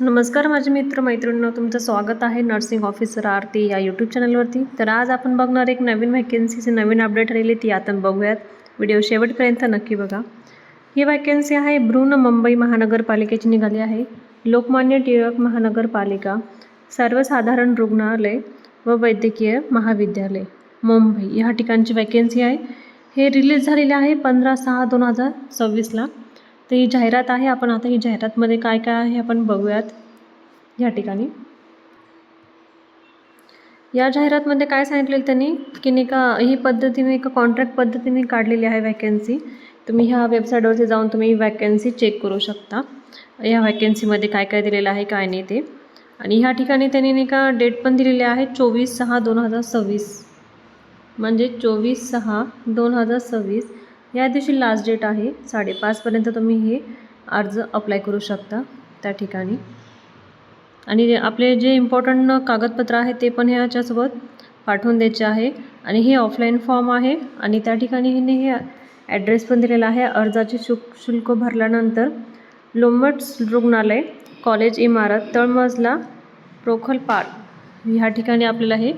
नमस्कार माझे मित्र मैत्रिणींनो, तुमचं स्वागत आहे नर्सिंग ऑफिसर आरती या यूट्यूब चॅनलवरती। तर आज आपण बघणार एक नवीन व्हॅकन्सीची नवीन अपडेट राहिली ती आता बघूयात। व्हिडिओ शेवटपर्यंत नक्की बघा। ही व्हॅकन्सी आहे बृहन्मुंबई महानगरपालिकेची निघाली आहे। लोकमान्य टिळक महानगरपालिका सर्वसाधारण रुग्णालय व वैद्यकीय महाविद्यालय मुंबई या ठिकाणची व्हॅकन्सी आहे। हे रिलीज झालेले आहे 15/6/2026 तर ही जाहिरात आहे। आपण आता ही जाहिरातमध्ये काय काय आहे आपण बघूयात। या ठिकाणी या जाहिरातमध्ये काय सांगितलेलं त्यांनी की नाही का ही पद्धतीने एक कॉन्ट्रॅक्ट पद्धतीने काढलेली आहे व्हॅकन्सी। तुम्ही ह्या वेबसाईटवरती जाऊन तुम्ही व्हॅकन्सी चेक करू शकता। या व्हॅकन्सीमध्ये काय काय दिलेलं आहे काय नाही ते। आणि ह्या ठिकाणी त्यांनी नाही का डेट पण दिलेली आहे 24/6/2026 म्हणजे 24/6/2026 या दिवशी लास्ट डेट आहे। 5:30 पर्यंत तुम्ही हे अर्ज अप्लाय करू शकता त्या ठिकाणी। आणि आपले जे इम्पॉर्टंट कागदपत्र आहे ते पण ह्याच्यासोबत पाठवून द्यायचे आहे। आणि हे ऑफलाईन फॉर्म आहे आणि त्या ठिकाणी हे ॲड्रेस पण दिलेला आहे। अर्जाचे शुल्क भरल्यानंतर लोमट्स रुग्णालय कॉलेज इमारत तळमजला प्रोखल पाट ह्या ठिकाणी आपल्याला हे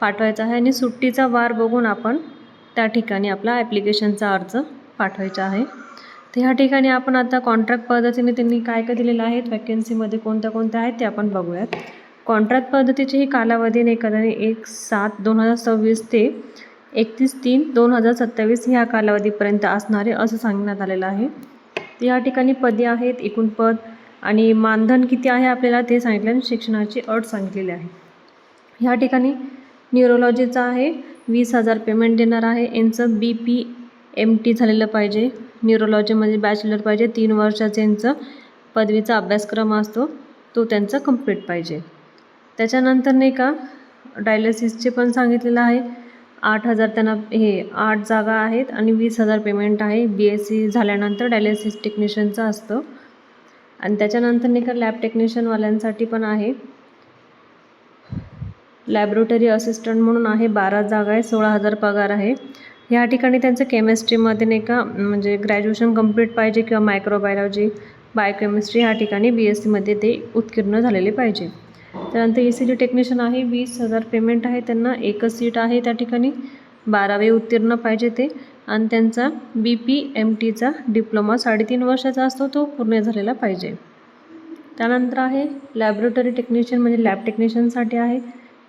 पाठवायचं आहे। आणि सुट्टीचा वार बघून आपण त्या ठिकाणी आपला ॲप्लिकेशनचा अर्ज पाठवायचा आहे। तर ह्या ठिकाणी आपण आता कॉन्ट्रॅक्ट पद्धतीने त्यांनी काय काय दिलेलं आहे व्हॅकन्सीमध्ये कोणत्या कोणत्या आहेत ते आपण बघूयात। कॉन्ट्रॅक्ट पद्धतीची ही कालावधी नाही का 1/7/2026 ते 31/3/2027 ह्या कालावधीपर्यंत असणारे असं सांगण्यात आलेलं आहे। तर या ठिकाणी पदे आहेत एकूण पद आणि मानधन किती आहे आपल्याला ते सांगितले आणि शिक्षणाची अट सांगितलेली आहे। ह्या ठिकाणी न्यूरोलॉजीचा आहे 20,000 पेमेंट देणार आहे। यांचं BPMT झालेलं पाहिजे। न्यूरोलॉजीमध्ये बॅचलर पाहिजे। 3 वर्षाचा यांचं पदवीचा अभ्यासक्रम असतो तो त्यांचा कंप्लीट पाहिजे। त्याच्यानंतर नाही का डायलिसिसचे पण सांगितलेलं आहे 8,000 त्यांना हे 8 जागा आहेत आणि 20,000 पेमेंट आहे। BSc झाल्यानंतर डायलिसिस टेक्निशियनचं असतं। आणि त्याच्यानंतर नाही का लॅब टेक्निशियनवाल्यांसाठी पण आहे लॅबोरेटरी असिस्टंट म्हणून आहे 12 जागा आहे 16,000 पगार आहे। ह्या ठिकाणी त्यांचं केमिस्ट्रीमध्ये नाही का म्हणजे ग्रॅज्युएशन कंप्लीट पाहिजे किंवा मायक्रोबायोलॉजी बायोकेमिस्ट्री ह्या ठिकाणी BScमध्ये ते उत्तीर्ण झालेले पाहिजे। त्यानंतर ECG टेक्निशियन आहे 20,000 पेमेंट आहे त्यांना एकच सीट आहे त्या ठिकाणी 12वी उत्तीर्ण पाहिजे ते। आणि त्यांचा BPMTचा डिप्लोमा 3.5 वर्षाचा असतो तो पूर्ण झालेला पाहिजे। त्यानंतर आहे लॅबोरेटरी टेक्निशियन म्हणजे लॅब टेक्निशियनसाठी आहे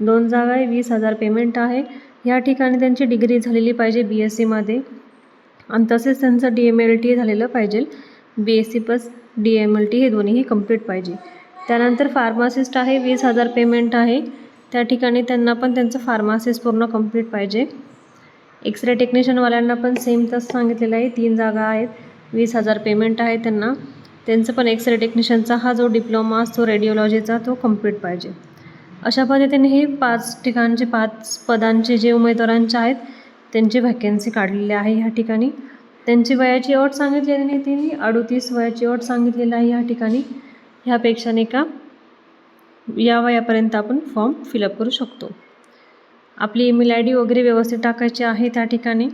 2 जागा आहे 20,000 पेमेंट आहे। या ठिकाणी त्यांची डिग्री झालेली पाहिजे BScमध्ये आणि तसेच त्यांचं DMLT झालेलं पाहिजे। BSc प्लस DMLT हे दोन्हीही कंप्लीट पाहिजे। त्यानंतर फार्मासिस्ट आहे 20,000 पेमेंट आहे त्या ठिकाणी त्यांना पण त्यांचं फार्मासिस्ट पूर्ण कंप्लीट पाहिजे। एक्सरे टेक्निशियनवाल्यांना पण सेम तसं सांगितलेलं आहे 3 जागा आहेत 20,000 पेमेंट आहे त्यांना त्यांचं पण एक्सरे टेक्निशियनचा हा जो डिप्लोमा असतो रेडिओलॉजीचा तो कंप्लीट पाहिजे। अशा पद्धतीने हे 5 ठिकाणचे 5 पदांचे जे उमेदवारांचे आहेत त्यांची व्हॅकन्सी काढलेली आहे। ह्या ठिकाणी त्यांची वयाची अट सांगितलेली नाही त्यांनी 38 वयाची अट सांगितलेली आहे। ह्या ठिकाणी ह्यापेक्षा नाही का या वयापर्यंत आपण फॉर्म फिलअप करू शकतो। आपली ईमेल ID वगैरे व्यवस्थित टाकायची आहे त्या ठिकाणी।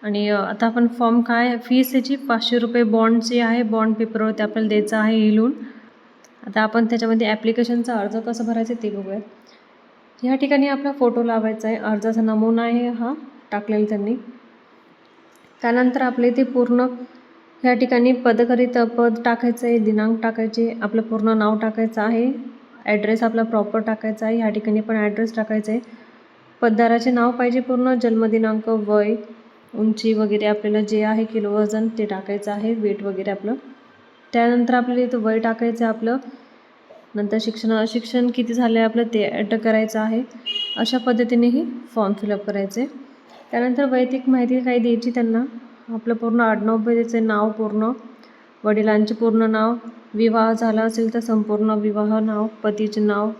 आणि आता आपण फॉर्म काय फीस याची 500 रुपये बॉन्डची आहे बॉन्ड पेपरवरती आपल्याला द्यायचं आहे हे लिहून। आता आपण त्याच्यामध्ये ॲप्लिकेशनचा अर्ज कसं भरायचं ते बघूयात। ह्या ठिकाणी आपला फोटो लावायचा आहे अर्जाचा नमुना आहे हा टाकलेला त्यांनी। त्यानंतर आपले ते पूर्ण ह्या ठिकाणी पदकरिता पद टाकायचं आहे दिनांक टाकायचे आपलं पूर्ण नाव टाकायचं आहे ॲड्रेस आपला प्रॉपर टाकायचा आहे। ह्या ठिकाणी पण ॲड्रेस टाकायचा आहे पददाराचे नाव पाहिजे पूर्ण जन्मदिनांक वय उंची वगैरे आपल्याला जे आहे किलो वजन ते टाकायचं आहे वेट वगैरे आपलं। त्यानंतर आपल्याला इथं वय टाकायचं आहे आपलं नंतर शिक्षण किती झालं आहे आपलं ते ॲड करायचं आहे। अशा पद्धतीने हे फॉर्म फिलअप करायचे। त्यानंतर वैयक्तिक माहिती काही द्यायची त्यांना आपलं पूर्ण आडनाव द्यायचं नाव पूर्ण वडिलांचे पूर्ण नाव विवाह झाला असेल तर संपूर्ण विवाह नाव पतीचे नाव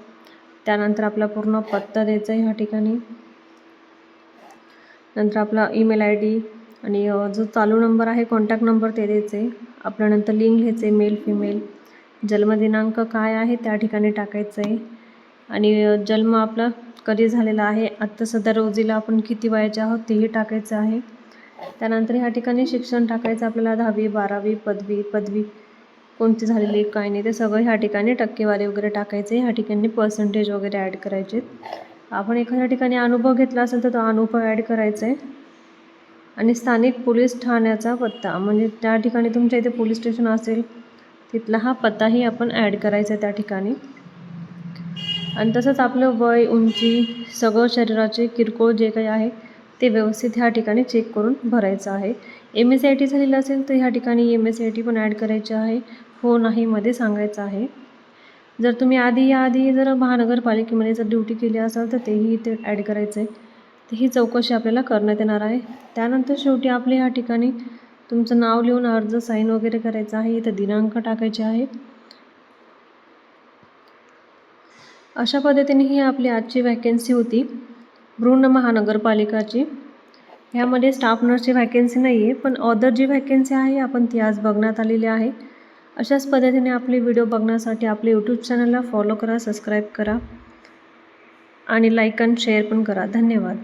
त्यानंतर आपला पूर्ण पत्ता द्यायचा आहे ह्या ठिकाणी। नंतर आपला ईमेल ID आणि जो चालू नंबर आहे कॉन्टॅक्ट नंबर ते द्यायचे आपल्यानंतर लिंक घ्यायचे मेल फिमेल जन्मदिनांक काय आहे त्या ठिकाणी टाकायचं आहे। आणि जन्म आपला कधी झालेला आहे आत्ता सध्या रोजीला आपण किती वयाचे आहोत तेही टाकायचं आहे। त्यानंतर ह्या ठिकाणी शिक्षण टाकायचं आपल्याला 10वी 12वी पदवी कोणती झालेली आहे काय नाही ते सगळं ह्या ठिकाणी टक्केवारी वगैरे टाकायचे. ह्या ठिकाणी पर्सेंटेज वगैरे ॲड करायचे. आपण एखाद्या ठिकाणी अनुभव घेतला असेल तर तो अनुभव ॲड करायचा आहे. आणि स्थानिक पोलीस ठाण्याचा पत्ता म्हणजे त्या ठिकाणी तुमच्या इथे पोलीस स्टेशन असेल तिथला हा पत्ताही आपण ॲड करायचा आहे त्या ठिकाणी. आणि तसंच आपलं वय, उंची, सगळं शरीराचे किरकोळ जे काही आहे ते व्यवस्थित ह्या ठिकाणी चेक करून भरायचं आहे. MSIT झालेलं असेल तर ह्या ठिकाणी MSIT पण ॲड करायची आहे. हो नाहीमध्ये सांगायचं आहे. जर तुम्ही याआधी जर महानगरपालिकेमध्ये जर ड्युटी केली असाल तर तेही इथे ॲड करायचं आहे. तर ही चौकशी आपल्याला करण्यात येणार आहे. त्यानंतर शेवटी आपल्या ह्या ठिकाणी तुमचं नाव लिहून अर्ज साईन वगैरे करायचं आहे. इथं दिनांक टाकायचे आहे. अशा पद्धतीने ही आपली आजची वॅकेन्सी होती भ्रूण महानगरपालिकाची. ह्यामध्ये स्टाफ नर्सची व्हॅकन्सी नाही आहे, पण अदर जी व्हॅकन्सी आहे आपण ती आज बघण्यात आलेली आहे. अशाच पद्धतीने आपले व्हिडिओ बघण्यासाठी आपले यूट्यूब चॅनलला फॉलो करा, सबस्क्राईब करा आणि लाईक आणि शेअर पण करा. धन्यवाद.